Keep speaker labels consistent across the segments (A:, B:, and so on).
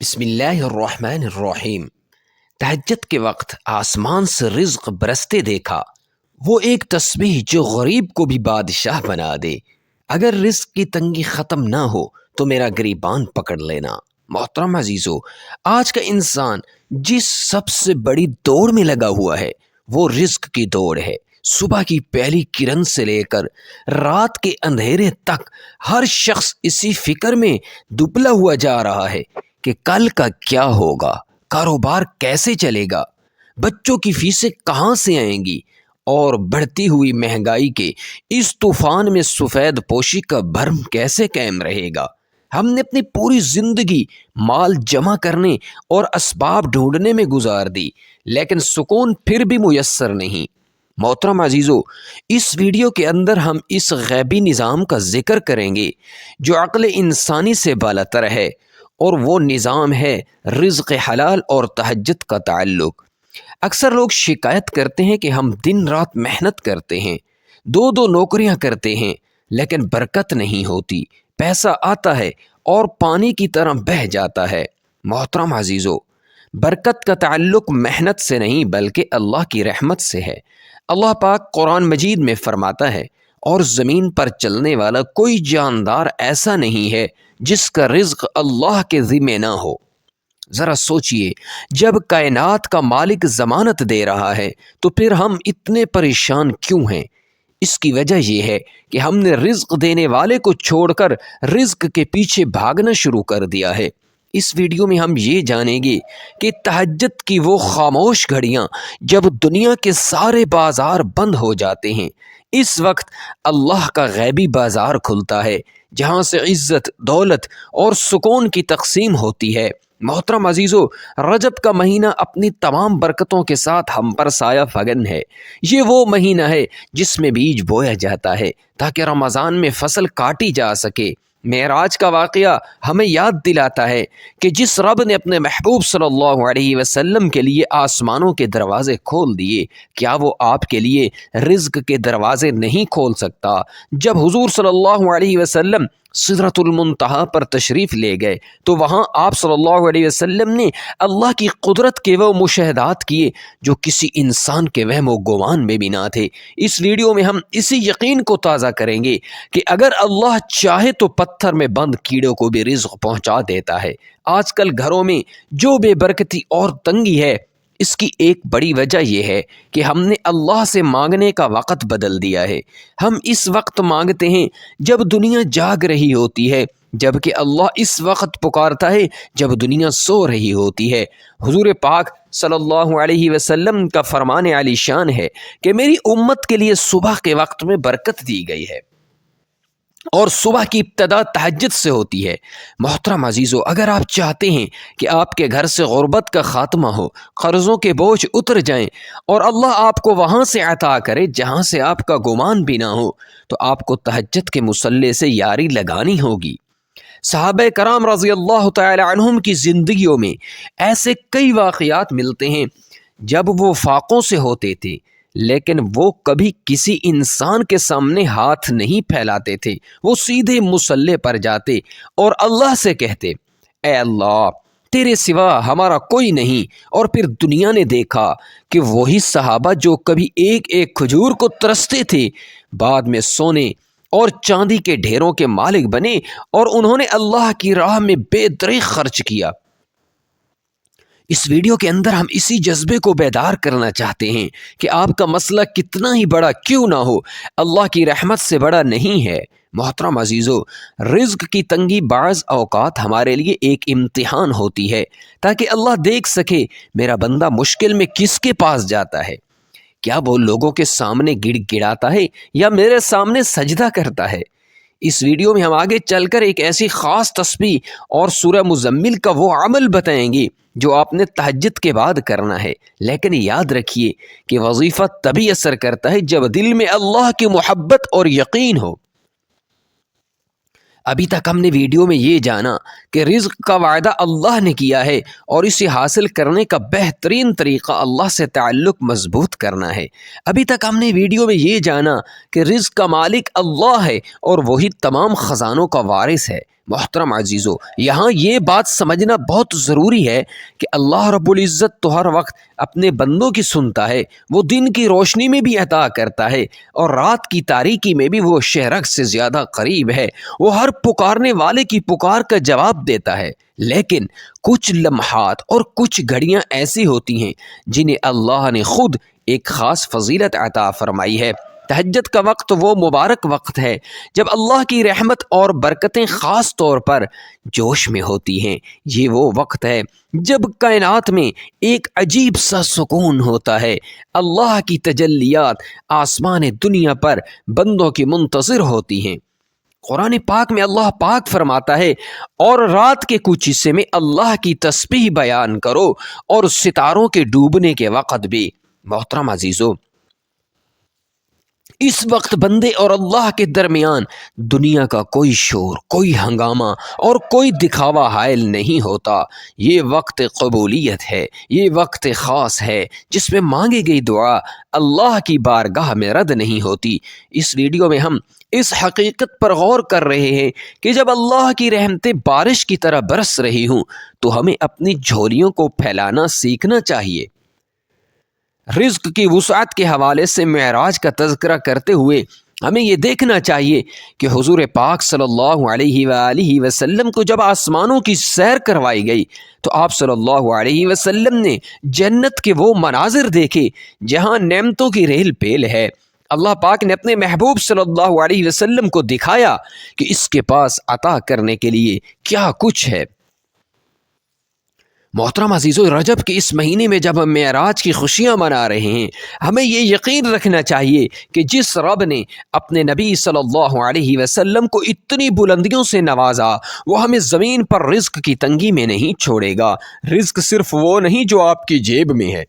A: بسم اللہ الرحمن الرحیم۔ تہجد کے وقت آسمان سے رزق برستے دیکھا، وہ ایک تسبیح جو غریب کو بھی بادشاہ بنا دے۔ اگر رزق کی تنگی ختم نہ ہو تو میرا گریبان پکڑ لینا۔ محترم عزیزو، آج کا انسان جس سب سے بڑی دوڑ میں لگا ہوا ہے وہ رزق کی دوڑ ہے۔ صبح کی پہلی کرن سے لے کر رات کے اندھیرے تک ہر شخص اسی فکر میں دبلا ہوا جا رہا ہے کہ کل کا کیا ہوگا، کاروبار کیسے چلے گا، بچوں کی فیسیں کہاں سے آئیں گی، اور بڑھتی ہوئی مہنگائی کے اس طوفان میں سفید پوشی کا بھرم کیسے قائم رہے گا۔ ہم نے اپنی پوری زندگی مال جمع کرنے اور اسباب ڈھونڈنے میں گزار دی، لیکن سکون پھر بھی میسر نہیں۔ محترم عزیزو، اس ویڈیو کے اندر ہم اس غیبی نظام کا ذکر کریں گے جو عقل انسانی سے بالاتر ہے، اور وہ نظام ہے رزق حلال اور تہجد کا تعلق۔ اکثر لوگ شکایت کرتے ہیں کہ ہم دن رات محنت کرتے ہیں، دو نوکریاں کرتے ہیں، لیکن برکت نہیں ہوتی، پیسہ آتا ہے اور پانی کی طرح بہہ جاتا ہے۔ محترم عزیزو، برکت کا تعلق محنت سے نہیں بلکہ اللہ کی رحمت سے ہے۔ اللہ پاک قرآن مجید میں فرماتا ہے، اور زمین پر چلنے والا کوئی جاندار ایسا نہیں ہے جس کا رزق اللہ کے ذمہ نہ ہو۔ ذرا سوچئے، جب کائنات کا مالک ضمانت دے رہا ہے تو پھر ہم اتنے پریشان کیوں ہیں؟ اس کی وجہ یہ ہے کہ ہم نے رزق دینے والے کو چھوڑ کر رزق کے پیچھے بھاگنا شروع کر دیا ہے۔ اس ویڈیو میں ہم یہ جانیں گے کہ تہجد کی وہ خاموش گھڑیاں جب دنیا کے سارے بازار بند ہو جاتے ہیں، اس وقت اللہ کا غیبی بازار کھلتا ہے جہاں سے عزت، دولت اور سکون کی تقسیم ہوتی ہے۔ محترم عزیزو، رجب کا مہینہ اپنی تمام برکتوں کے ساتھ ہم پر سایہ فگن ہے۔ یہ وہ مہینہ ہے جس میں بیج بویا جاتا ہے تاکہ رمضان میں فصل کاٹی جا سکے۔ معراج کا واقعہ ہمیں یاد دلاتا ہے کہ جس رب نے اپنے محبوب صلی اللہ علیہ وسلم کے لیے آسمانوں کے دروازے کھول دیے، کیا وہ آپ کے لیے رزق کے دروازے نہیں کھول سکتا؟ جب حضور صلی اللہ علیہ وسلم سدرۃ المنتہا پر تشریف لے گئے تو وہاں آپ صلی اللہ علیہ وسلم نے اللہ کی قدرت کے وہ مشاہدات کیے جو کسی انسان کے وہم و گمان میں بھی نہ تھے۔ اس ویڈیو میں ہم اسی یقین کو تازہ کریں گے کہ اگر اللہ چاہے تو پتھر میں بند کیڑوں کو بھی رزق پہنچا دیتا ہے۔ آج کل گھروں میں جو بے برکتی اور تنگی ہے، اس کی ایک بڑی وجہ یہ ہے کہ ہم نے اللہ سے مانگنے کا وقت بدل دیا ہے۔ ہم اس وقت مانگتے ہیں جب دنیا جاگ رہی ہوتی ہے، جبکہ اللہ اس وقت پکارتا ہے جب دنیا سو رہی ہوتی ہے۔ حضور پاک صلی اللہ علیہ وسلم کا فرمان عالی شان ہے کہ میری امت کے لیے صبح کے وقت میں برکت دی گئی ہے، اور صبح کی ابتدا تہجد سے ہوتی ہے۔ محترم عزیزو، اگر آپ چاہتے ہیں کہ آپ کے گھر سے غربت کا خاتمہ ہو، قرضوں کے بوجھ اتر جائیں اور اللہ آپ کو وہاں سے عطا کرے جہاں سے آپ کا گمان بھی نہ ہو، تو آپ کو تہجد کے مصلے سے یاری لگانی ہوگی۔ صحابہ کرام رضی اللہ تعالی عنہم کی زندگیوں میں ایسے کئی واقعات ملتے ہیں جب وہ فاقوں سے ہوتے تھے، لیکن وہ کبھی کسی انسان کے سامنے ہاتھ نہیں پھیلاتے تھے۔ وہ سیدھے مصلے پر جاتے اور اللہ سے کہتے، اے اللہ، تیرے سوا ہمارا کوئی نہیں۔ اور پھر دنیا نے دیکھا کہ وہی صحابہ جو کبھی ایک ایک کھجور کو ترستے تھے، بعد میں سونے اور چاندی کے ڈھیروں کے مالک بنے، اور انہوں نے اللہ کی راہ میں بے دریغ خرچ کیا۔ اس ویڈیو کے اندر ہم اسی جذبے کو بیدار کرنا چاہتے ہیں کہ آپ کا مسئلہ کتنا ہی بڑا کیوں نہ ہو، اللہ کی رحمت سے بڑا نہیں ہے۔ محترم عزیزو، رزق کی تنگی بعض اوقات ہمارے لیے ایک امتحان ہوتی ہے تاکہ اللہ دیکھ سکے میرا بندہ مشکل میں کس کے پاس جاتا ہے۔ کیا وہ لوگوں کے سامنے گڑ گڑاتا ہے یا میرے سامنے سجدہ کرتا ہے؟ اس ویڈیو میں ہم آگے چل کر ایک ایسی خاص تسبیح اور سورہ مزمل کا وہ عمل بتائیں گے جو آپ نے تہجد کے بعد کرنا ہے، لیکن یاد رکھیے کہ وظیفہ تبھی اثر کرتا ہے جب دل میں اللہ کی محبت اور یقین ہو۔ ابھی تک ہم نے ویڈیو میں یہ جانا کہ رزق کا وعدہ اللہ نے کیا ہے، اور اسے حاصل کرنے کا بہترین طریقہ اللہ سے تعلق مضبوط کرنا ہے۔ ابھی تک ہم نے ویڈیو میں یہ جانا کہ رزق کا مالک اللہ ہے اور وہی تمام خزانوں کا وارث ہے۔ محترم عزیزو، یہاں یہ بات سمجھنا بہت ضروری ہے کہ اللہ رب العزت تو ہر وقت اپنے بندوں کی سنتا ہے، وہ دن کی روشنی میں بھی عطا کرتا ہے اور رات کی تاریکی میں بھی وہ شہرک سے زیادہ قریب ہے، وہ ہر پکارنے والے کی پکار کا جواب دیتا ہے۔ لیکن کچھ لمحات اور کچھ گھڑیاں ایسی ہوتی ہیں جنہیں اللہ نے خود ایک خاص فضیلت عطا فرمائی ہے۔ تہجد کا وقت وہ مبارک وقت ہے جب اللہ کی رحمت اور برکتیں خاص طور پر جوش میں ہوتی ہیں۔ یہ وہ وقت ہے جب کائنات میں ایک عجیب سا سکون ہوتا ہے۔ اللہ کی تجلیات آسمان دنیا پر بندوں کی منتظر ہوتی ہیں۔ قرآن پاک میں اللہ پاک فرماتا ہے، اور رات کے کچھ حصے میں اللہ کی تسبیح بیان کرو اور ستاروں کے ڈوبنے کے وقت بھی۔ محترم عزیزو، اس وقت بندے اور اللہ کے درمیان دنیا کا کوئی شور، کوئی ہنگامہ اور کوئی دکھاوا حائل نہیں ہوتا۔ یہ وقت قبولیت ہے، یہ وقت خاص ہے جس میں مانگی گئی دعا اللہ کی بارگاہ میں رد نہیں ہوتی۔ اس ویڈیو میں ہم اس حقیقت پر غور کر رہے ہیں کہ جب اللہ کی رحمتیں بارش کی طرح برس رہی ہوں تو ہمیں اپنی جھولیوں کو پھیلانا سیکھنا چاہیے۔ رزق کی وسعت کے حوالے سے معراج کا تذکرہ کرتے ہوئے ہمیں یہ دیکھنا چاہیے کہ حضور پاک صلی اللہ علیہ وآلہ وسلم کو جب آسمانوں کی سیر کروائی گئی تو آپ صلی اللہ علیہ وسلم نے جنت کے وہ مناظر دیکھے جہاں نعمتوں کی ریل پیل ہے۔ اللہ پاک نے اپنے محبوب صلی اللہ علیہ وسلم کو دکھایا کہ اس کے پاس عطا کرنے کے لیے کیا کچھ ہے۔ محترم عزیزو، رجب کے اس مہینے میں جب ہم معراج کی خوشیاں منا رہے ہیں، ہمیں یہ یقین رکھنا چاہیے کہ جس رب نے اپنے نبی صلی اللہ علیہ وسلم کو اتنی بلندیوں سے نوازا، وہ ہمیں زمین پر رزق کی تنگی میں نہیں چھوڑے گا۔ رزق صرف وہ نہیں جو آپ کی جیب میں ہے،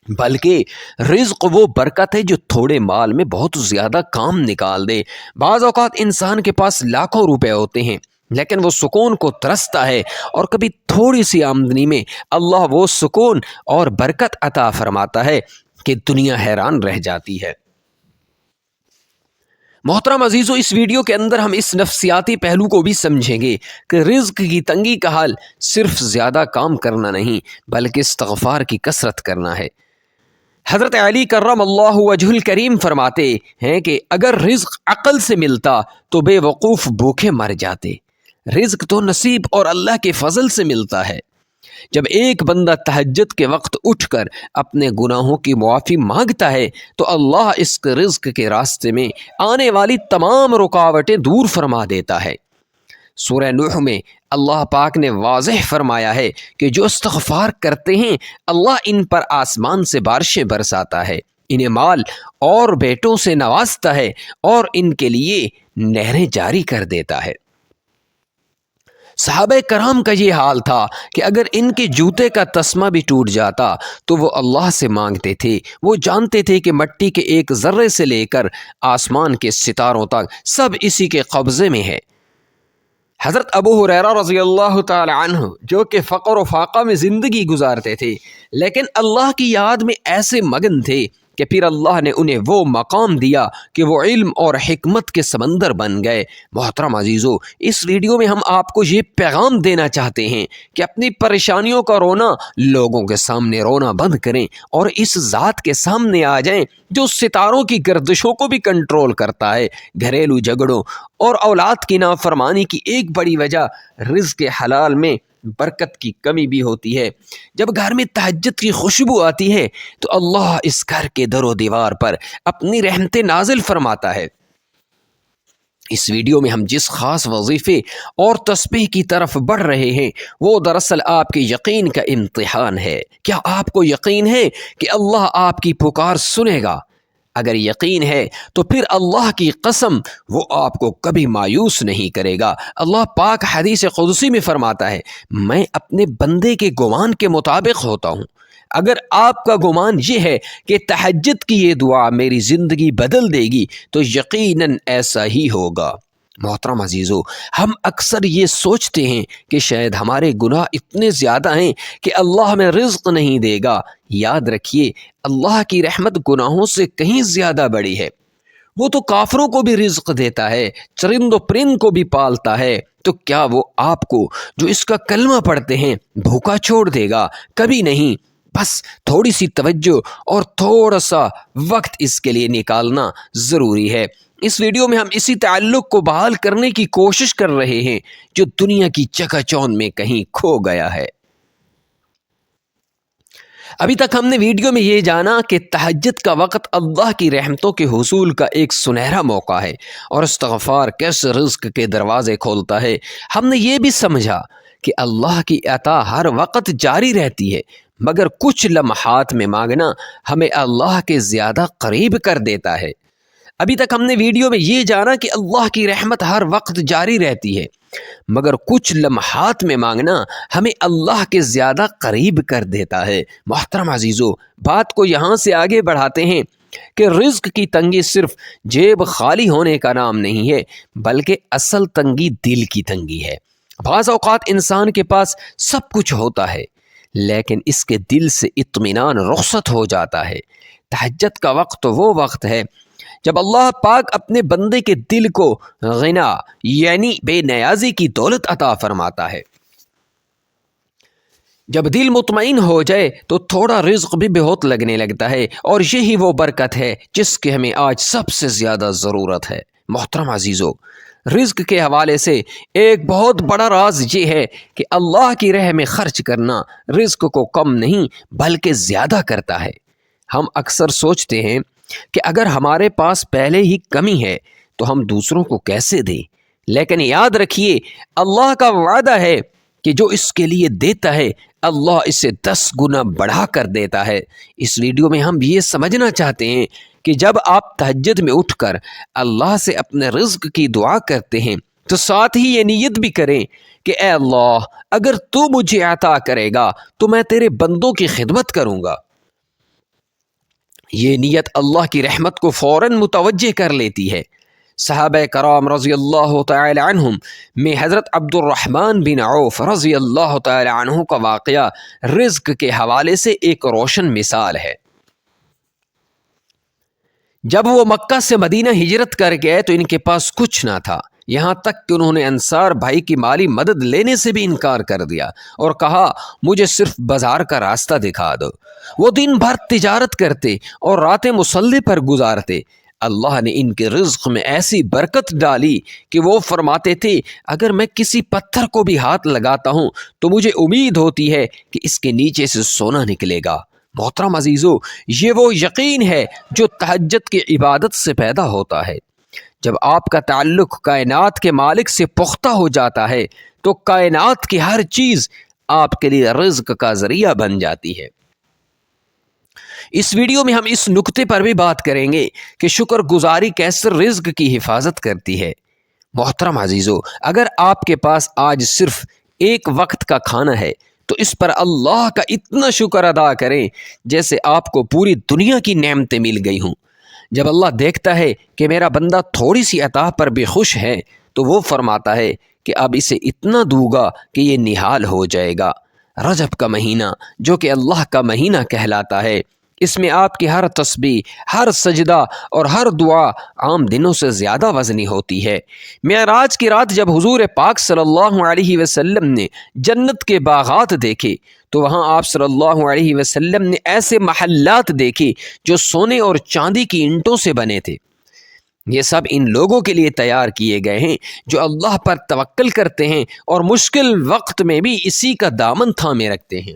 A: بلکہ رزق وہ برکت ہے جو تھوڑے مال میں بہت زیادہ کام نکال دے۔ بعض اوقات انسان کے پاس لاکھوں روپے ہوتے ہیں لیکن وہ سکون کو ترستا ہے، اور کبھی تھوڑی سی آمدنی میں اللہ وہ سکون اور برکت عطا فرماتا ہے کہ دنیا حیران رہ جاتی ہے۔ محترم عزیزو، اس ویڈیو کے اندر ہم اس نفسیاتی پہلو کو بھی سمجھیں گے کہ رزق کی تنگی کا حل صرف زیادہ کام کرنا نہیں بلکہ استغفار کی کثرت کرنا ہے۔ حضرت علی کرم اللہ وجہ الکریم فرماتے ہیں کہ اگر رزق عقل سے ملتا تو بے وقوف بھوکے مر جاتے۔ رزق تو نصیب اور اللہ کے فضل سے ملتا ہے۔ جب ایک بندہ تہجد کے وقت اٹھ کر اپنے گناہوں کی معافی مانگتا ہے تو اللہ اس کے رزق کے راستے میں آنے والی تمام رکاوٹیں دور فرما دیتا ہے۔ سورہ نوح میں اللہ پاک نے واضح فرمایا ہے کہ جو استغفار کرتے ہیں اللہ ان پر آسمان سے بارشیں برساتا ہے، انہیں مال اور بیٹوں سے نوازتا ہے اور ان کے لیے نہریں جاری کر دیتا ہے۔ صحابہ کرام کا یہ حال تھا کہ اگر ان کے جوتے کا تسمہ بھی ٹوٹ جاتا تو وہ اللہ سے مانگتے تھے۔ وہ جانتے تھے کہ مٹی کے ایک ذرے سے لے کر آسمان کے ستاروں تک سب اسی کے قبضے میں ہے۔ حضرت ابو ہریرہ رضی اللہ تعالی عنہ جو کہ فقر و فاقہ میں زندگی گزارتے تھے لیکن اللہ کی یاد میں ایسے مگن تھے کہ پھر اللہ نے انہیں وہ مقام دیا کہ وہ علم اور حکمت کے سمندر بن گئے۔ محترم عزیزو، اس ویڈیو میں ہم آپ کو یہ پیغام دینا چاہتے ہیں کہ اپنی پریشانیوں کا رونا لوگوں کے سامنے رونا بند کریں اور اس ذات کے سامنے آ جائیں جو ستاروں کی گردشوں کو بھی کنٹرول کرتا ہے۔ گھریلو جھگڑوں اور اولاد کی نافرمانی کی ایک بڑی وجہ رزق حلال میں برکت کی کمی بھی ہوتی ہے۔ جب گھر میں تہجد کی خوشبو آتی ہے تو اللہ اس گھر کے در و دیوار پر اپنی رحمتیں نازل فرماتا ہے۔ اس ویڈیو میں ہم جس خاص وظیفے اور تسبیح کی طرف بڑھ رہے ہیں وہ دراصل آپ کے یقین کا امتحان ہے۔ کیا آپ کو یقین ہے کہ اللہ آپ کی پکار سنے گا؟ اگر یقین ہے تو پھر اللہ کی قسم وہ آپ کو کبھی مایوس نہیں کرے گا۔ اللہ پاک حدیث قدسی میں فرماتا ہے، میں اپنے بندے کے گمان کے مطابق ہوتا ہوں۔ اگر آپ کا گمان یہ ہے کہ تہجد کی یہ دعا میری زندگی بدل دے گی تو یقیناً ایسا ہی ہوگا۔ محترم عزیزو، ہم اکثر یہ سوچتے ہیں کہ شاید ہمارے گناہ اتنے زیادہ ہیں کہ اللہ ہمیں رزق نہیں دے گا۔ یاد رکھیے، اللہ کی رحمت گناہوں سے کہیں زیادہ بڑی ہے۔ وہ تو کافروں کو بھی رزق دیتا ہے، چرند و پرند کو بھی پالتا ہے، تو کیا وہ آپ کو جو اس کا کلمہ پڑھتے ہیں بھوکا چھوڑ دے گا؟ کبھی نہیں۔ بس تھوڑی سی توجہ اور تھوڑا سا وقت اس کے لیے نکالنا ضروری ہے۔ اس ویڈیو میں ہم اسی تعلق کو بحال کرنے کی کوشش کر رہے ہیں جو دنیا کی چکا چوند میں کہیں کھو گیا ہے۔ ابھی تک ہم نے ویڈیو میں یہ جانا کہ تہجد کا وقت اللہ کی رحمتوں کے حصول کا ایک سنہرا موقع ہے اور استغفار کیسے رزق کے دروازے کھولتا ہے۔ ہم نے یہ بھی سمجھا کہ اللہ کی عطا ہر وقت جاری رہتی ہے، مگر کچھ لمحات میں مانگنا ہمیں اللہ کے زیادہ قریب کر دیتا ہے۔ ابھی تک ہم نے ویڈیو میں یہ جانا کہ اللہ کی رحمت ہر وقت جاری رہتی ہے، مگر کچھ لمحات میں مانگنا ہمیں اللہ کے زیادہ قریب کر دیتا ہے۔ محترم عزیزو، بات کو یہاں سے آگے بڑھاتے ہیں کہ رزق کی تنگی صرف جیب خالی ہونے کا نام نہیں ہے، بلکہ اصل تنگی دل کی تنگی ہے۔ بعض اوقات انسان کے پاس سب کچھ ہوتا ہے، لیکن اس کے دل سے اطمینان رخصت ہو جاتا ہے۔ تہجد کا وقت وہ وقت ہے جب اللہ پاک اپنے بندے کے دل کو غنا یعنی بے نیازی کی دولت عطا فرماتا ہے۔ جب دل مطمئن ہو جائے تو تھوڑا رزق بھی بہت لگنے لگتا ہے، اور یہی وہ برکت ہے جس کی ہمیں آج سب سے زیادہ ضرورت ہے۔ محترم عزیزو، رزق کے حوالے سے ایک بہت بڑا راز یہ ہے کہ اللہ کی راہ میں خرچ کرنا رزق کو کم نہیں بلکہ زیادہ کرتا ہے۔ ہم اکثر سوچتے ہیں کہ اگر ہمارے پاس پہلے ہی کمی ہے تو ہم دوسروں کو کیسے دیں، لیکن یاد رکھیے اللہ کا وعدہ ہے کہ جو اس کے لیے دیتا ہے اللہ اسے 10 گنا بڑھا کر دیتا ہے۔ اس ویڈیو میں ہم یہ سمجھنا چاہتے ہیں کہ جب آپ تہجد میں اٹھ کر اللہ سے اپنے رزق کی دعا کرتے ہیں تو ساتھ ہی یہ نیت بھی کریں کہ اے اللہ، اگر تو مجھے عطا کرے گا تو میں تیرے بندوں کی خدمت کروں گا۔ یہ نیت اللہ کی رحمت کو فوراً متوجہ کر لیتی ہے۔ صحابہ کرام رضی اللہ تعالی عنہم میں حضرت عبد الرحمن بن عوف رضی اللہ تعالی عنہ کا واقعہ رزق کے حوالے سے ایک روشن مثال ہے۔ جب وہ مکہ سے مدینہ ہجرت کر گئے تو ان کے پاس کچھ نہ تھا، یہاں تک کہ انہوں نے انصار بھائی کی مالی مدد لینے سے بھی انکار کر دیا اور کہا مجھے صرف بازار کا راستہ دکھا دو۔ وہ دن بھر تجارت کرتے اور راتیں مصلی پر گزارتے۔ اللہ نے ان کے رزق میں ایسی برکت ڈالی کہ وہ فرماتے تھے اگر میں کسی پتھر کو بھی ہاتھ لگاتا ہوں تو مجھے امید ہوتی ہے کہ اس کے نیچے سے سونا نکلے گا۔ محترم عزیزو، یہ وہ یقین ہے جو تہجد کی عبادت سے پیدا ہوتا ہے۔ جب آپ کا تعلق کائنات کے مالک سے پختہ ہو جاتا ہے تو کائنات کی ہر چیز آپ کے لیے رزق کا ذریعہ بن جاتی ہے۔ اس ویڈیو میں ہم اس نکتے پر بھی بات کریں گے کہ شکر گزاری کیسے رزق کی حفاظت کرتی ہے۔ محترم عزیزو، اگر آپ کے پاس آج صرف ایک وقت کا کھانا ہے تو اس پر اللہ کا اتنا شکر ادا کریں جیسے آپ کو پوری دنیا کی نعمتیں مل گئی ہوں۔ جب اللہ دیکھتا ہے کہ میرا بندہ تھوڑی سی عطا پر بھی خوش ہے تو وہ فرماتا ہے کہ اب اسے اتنا دوں گا کہ یہ نہال ہو جائے گا۔ رجب کا مہینہ جو کہ اللہ کا مہینہ کہلاتا ہے، اس میں آپ کی ہر تسبیح، ہر سجدہ اور ہر دعا عام دنوں سے زیادہ وزنی ہوتی ہے۔ معراج کی رات جب حضور پاک صلی اللہ علیہ وسلم نے جنت کے باغات دیکھے تو وہاں آپ صلی اللہ علیہ وسلم نے ایسے محلات دیکھے جو سونے اور چاندی کی اینٹوں سے بنے تھے۔ یہ سب ان لوگوں کے لیے تیار کیے گئے ہیں جو اللہ پر توکل کرتے ہیں اور مشکل وقت میں بھی اسی کا دامن تھامے رکھتے ہیں۔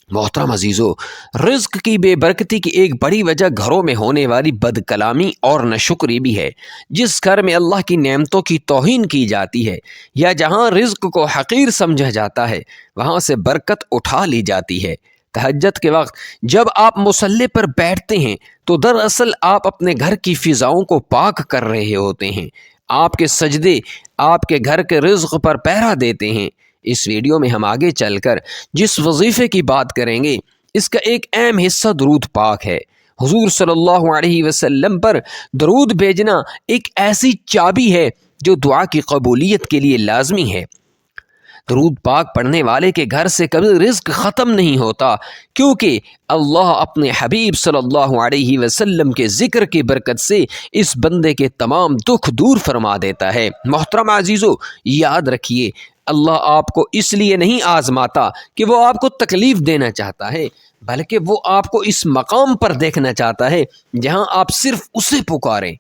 A: محترم عزیزو، رزق کی بے برکتی کی ایک بڑی وجہ گھروں میں ہونے والی بد کلامی اور ناشکری بھی ہے۔ جس گھر میں اللہ کی نعمتوں کی توہین کی جاتی ہے یا جہاں رزق کو حقیر سمجھا جاتا ہے وہاں سے برکت اٹھا لی جاتی ہے۔ تہجد کے وقت جب آپ مصلی پر بیٹھتے ہیں تو دراصل آپ اپنے گھر کی فضاؤں کو پاک کر رہے ہوتے ہیں۔ آپ کے سجدے آپ کے گھر کے رزق پر پہرا دیتے ہیں۔ اس ویڈیو میں ہم آگے چل کر جس وظیفے کی بات کریں گے اس کا ایک اہم حصہ درود پاک ہے۔ حضور صلی اللہ علیہ وسلم پر درود بھیجنا ایک ایسی چابی ہے جو دعا کی قبولیت کے لیے لازمی ہے۔ درود پاک پڑھنے والے کے گھر سے کبھی رزق ختم نہیں ہوتا، کیونکہ اللہ اپنے حبیب صلی اللہ علیہ وسلم کے ذکر کی برکت سے اس بندے کے تمام دکھ دور فرما دیتا ہے۔ محترم عزیزو، یاد رکھیے، اللہ آپ کو اس لیے نہیں آزماتا کہ وہ آپ کو تکلیف دینا چاہتا ہے، بلکہ وہ آپ کو اس مقام پر دیکھنا چاہتا ہے جہاں آپ صرف اسے پکاریں۔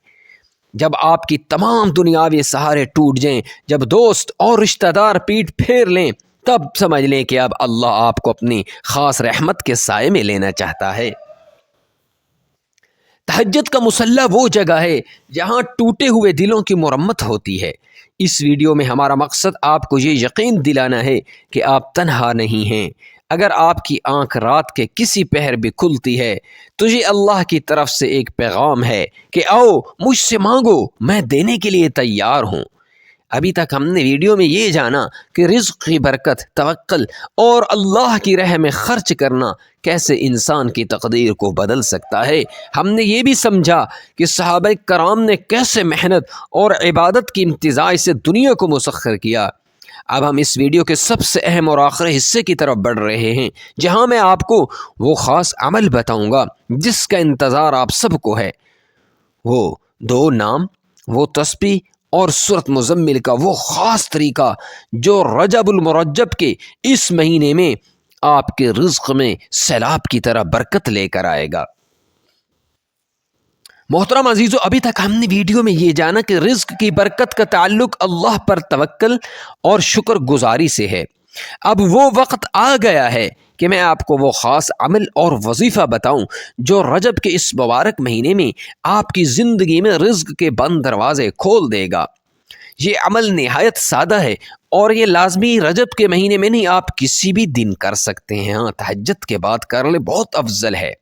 A: جب آپ کی تمام دنیاوی سہارے ٹوٹ جائیں، جب دوست اور رشتہ دار پیٹ پھیر لیں، تب سمجھ لیں کہ اب اللہ آپ کو اپنی خاص رحمت کے سائے میں لینا چاہتا ہے۔ تہجد کا مصلی وہ جگہ ہے جہاں ٹوٹے ہوئے دلوں کی مرمت ہوتی ہے۔ اس ویڈیو میں ہمارا مقصد آپ کو یہ یقین دلانا ہے کہ آپ تنہا نہیں ہیں۔ اگر آپ کی آنکھ رات کے کسی پہر بھی کھلتی ہے تو یہ اللہ کی طرف سے ایک پیغام ہے کہ آؤ مجھ سے مانگو، میں دینے کے لیے تیار ہوں۔ ابھی تک ہم نے ویڈیو میں یہ جانا کہ رزق کی برکت، توکل اور اللہ کی راہ میں خرچ کرنا کیسے انسان کی تقدیر کو بدل سکتا ہے۔ ہم نے یہ بھی سمجھا کہ صحابہ کرام نے کیسے محنت اور عبادت کی امتزاج سے دنیا کو مسخر کیا۔ اب ہم اس ویڈیو کے سب سے اہم اور آخری حصے کی طرف بڑھ رہے ہیں، جہاں میں آپ کو وہ خاص عمل بتاؤں گا جس کا انتظار آپ سب کو ہے۔ وہ 2 نام، وہ تسبیح اور سورۃ مزمل کا وہ خاص طریقہ جو رجب المرجب کے اس مہینے میں آپ کے رزق میں سیلاب کی طرح برکت لے کر آئے گا۔ محترم عزیزو، ابھی تک ہم نے ویڈیو میں یہ جانا کہ رزق کی برکت کا تعلق اللہ پر توکل اور شکر گزاری سے ہے۔ اب وہ وقت آ گیا ہے کہ میں آپ کو وہ خاص عمل اور وظیفہ بتاؤں جو رجب کے اس مبارک مہینے میں آپ کی زندگی میں رزق کے بند دروازے کھول دے گا۔ یہ عمل نہایت سادہ ہے اور یہ لازمی رجب کے مہینے میں نہیں، آپ کسی بھی دن کر سکتے ہیں۔ ہاں، تہجد کے بعد کر لیں، بہت افضل ہے۔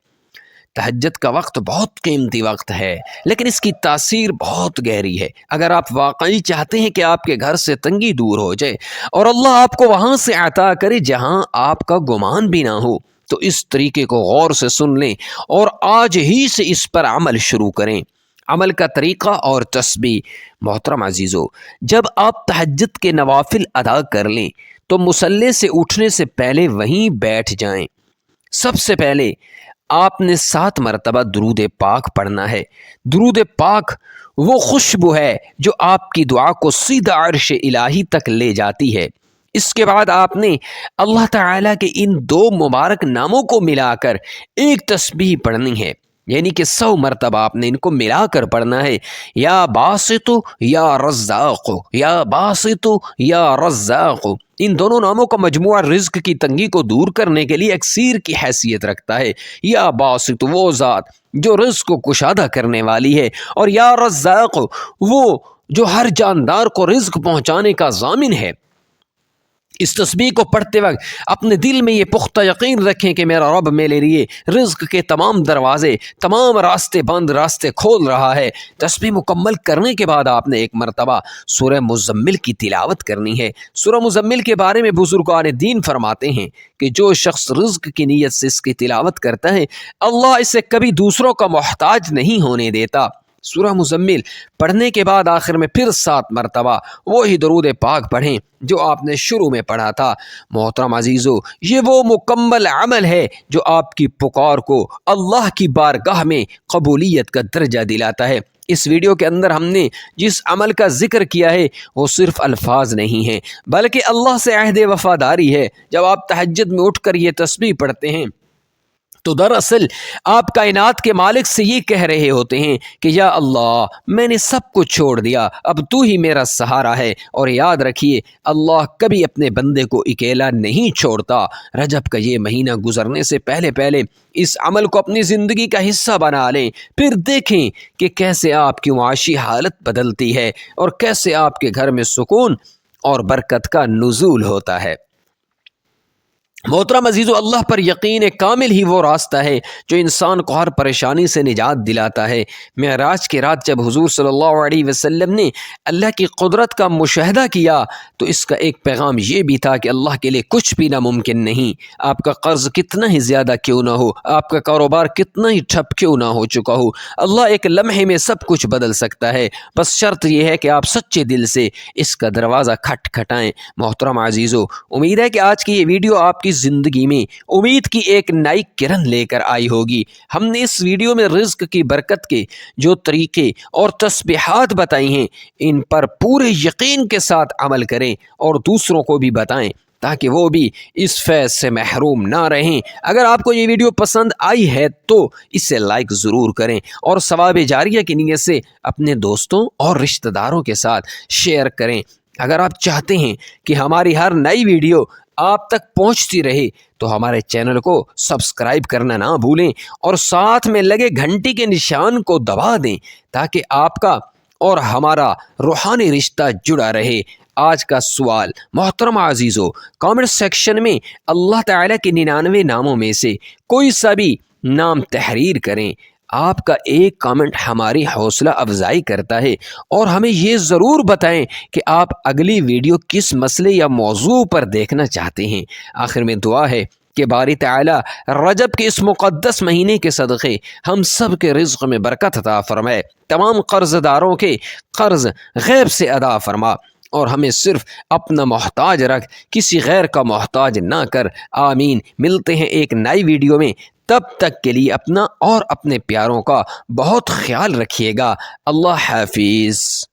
A: تہجد کا وقت بہت قیمتی وقت ہے، لیکن اس کی تاثیر بہت گہری ہے۔ اگر آپ واقعی چاہتے ہیں کہ آپ کے گھر سے تنگی دور ہو جائے اور اللہ آپ کو وہاں سے عطا کرے جہاں آپ کا گمان بھی نہ ہو، تو اس طریقے کو غور سے سن لیں اور آج ہی سے اس پر عمل شروع کریں۔ عمل کا طریقہ اور تسبیح۔ محترم عزیزو، جب آپ تہجد کے نوافل ادا کر لیں تو مصلی سے اٹھنے سے پہلے وہیں بیٹھ جائیں۔ سب سے پہلے آپ نے 7 مرتبہ درود پاک پڑھنا ہے۔ درود پاک وہ خوشبو ہے جو آپ کی دعا کو سیدھا عرش الہی تک لے جاتی ہے۔ اس کے بعد آپ نے اللہ تعالیٰ کے ان 2 مبارک ناموں کو ملا کر ایک تسبیح پڑھنی ہے، یعنی کہ 100 مرتبہ آپ نے ان کو ملا کر پڑھنا ہے۔ یا باسط یا رزاق، یا باسط یا رزاق، ان دونوں ناموں کا مجموعہ رزق کی تنگی کو دور کرنے کے لیے اکسیر کی حیثیت رکھتا ہے۔ یا باسط وہ ذات جو رزق کو کشادہ کرنے والی ہے، اور یا رزاق وہ جو ہر جاندار کو رزق پہنچانے کا ضامن ہے۔ اس تسبیح کو پڑھتے وقت اپنے دل میں یہ پختہ یقین رکھیں کہ میرا رب میرے لیے رزق کے تمام دروازے، تمام راستے بند راستے کھول رہا ہے۔ تسبیح مکمل کرنے کے بعد آپ نے 1 مرتبہ سورہ مزمل کی تلاوت کرنی ہے۔ سورہ مزمل کے بارے میں بزرگان دین فرماتے ہیں کہ جو شخص رزق کی نیت سے اس کی تلاوت کرتا ہے، اللہ اسے کبھی دوسروں کا محتاج نہیں ہونے دیتا۔ سورہ مزمل پڑھنے کے بعد آخر میں پھر 7 مرتبہ وہی درود پاک پڑھیں جو آپ نے شروع میں پڑھا تھا۔ محترم عزیزو، یہ وہ مکمل عمل ہے جو آپ کی پکار کو اللہ کی بارگاہ میں قبولیت کا درجہ دلاتا ہے۔ اس ویڈیو کے اندر ہم نے جس عمل کا ذکر کیا ہے وہ صرف الفاظ نہیں ہیں، بلکہ اللہ سے عہد وفاداری ہے۔ جب آپ تہجد میں اٹھ کر یہ تسبیح پڑھتے ہیں تو دراصل آپ کائنات کے مالک سے یہ کہہ رہے ہوتے ہیں کہ یا اللہ، میں نے سب کچھ چھوڑ دیا، اب تو ہی میرا سہارا ہے۔ اور یاد رکھیے، اللہ کبھی اپنے بندے کو اکیلا نہیں چھوڑتا۔ رجب کا یہ مہینہ گزرنے سے پہلے پہلے اس عمل کو اپنی زندگی کا حصہ بنا لیں، پھر دیکھیں کہ کیسے آپ کی معاشی حالت بدلتی ہے اور کیسے آپ کے گھر میں سکون اور برکت کا نزول ہوتا ہے۔ محترم عزیزو، اللہ پر یقین کامل ہی وہ راستہ ہے جو انسان کو ہر پریشانی سے نجات دلاتا ہے۔ معراج کی رات جب حضور صلی اللہ علیہ وسلم نے اللہ کی قدرت کا مشاہدہ کیا تو اس کا ایک پیغام یہ بھی تھا کہ اللہ کے لیے کچھ بھی ناممکن نہیں۔ آپ کا قرض کتنا ہی زیادہ کیوں نہ ہو، آپ کا کاروبار کتنا ہی ٹھپ کیوں نہ ہو چکا ہو، اللہ ایک لمحے میں سب کچھ بدل سکتا ہے۔ بس شرط یہ ہے کہ آپ سچے دل سے اس کا دروازہ کھٹکھٹائیں۔ محترم عزیزو، امید ہے کہ آج کی یہ ویڈیو آپ کی زندگی میں امید کی ایک نئی کرن لے کر آئی ہوگی۔ ہم نے اس ویڈیو میں رزق کی برکت کے جو طریقے اور تسبیحات بتائی ہیں ان پر پورے یقین کے ساتھ عمل کریں اور دوسروں کو بھی بتائیں تاکہ وہ بھی اس فیض سے محروم نہ رہیں۔ اگر آپ کو یہ ویڈیو پسند آئی ہے تو اسے لائک ضرور کریں اور ثواب جاریہ کی نیت سے اپنے دوستوں اور رشتہ داروں کے ساتھ شیئر کریں۔ اگر آپ چاہتے ہیں کہ ہماری ہر نئی ویڈیو آپ تک پہنچتی رہے تو ہمارے چینل کو سبسکرائب کرنا نہ بھولیں اور ساتھ میں لگے گھنٹی کے نشان کو دبا دیں تاکہ آپ کا اور ہمارا روحانی رشتہ جڑا رہے۔ آج کا سوال محترم عزیزو، کامنٹ سیکشن میں اللہ تعالیٰ کے 99 ناموں میں سے کوئی سا بھی نام تحریر کریں۔ آپ کا ایک کامنٹ ہماری حوصلہ افزائی کرتا ہے اور ہمیں یہ ضرور بتائیں کہ آپ اگلی ویڈیو کس مسئلے یا موضوع پر دیکھنا چاہتے ہیں۔ آخر میں دعا ہے کہ باری تعالیٰ رجب کے اس مقدس مہینے کے صدقے ہم سب کے رزق میں برکت عطا فرمائے، تمام قرض داروں کے قرض غیب سے ادا فرما اور ہمیں صرف اپنا محتاج رکھ، کسی غیر کا محتاج نہ کر۔ آمین۔ ملتے ہیں ایک نئی ویڈیو میں، تب تک کے لیے اپنا اور اپنے پیاروں کا بہت خیال رکھیے گا۔ اللہ حافظ۔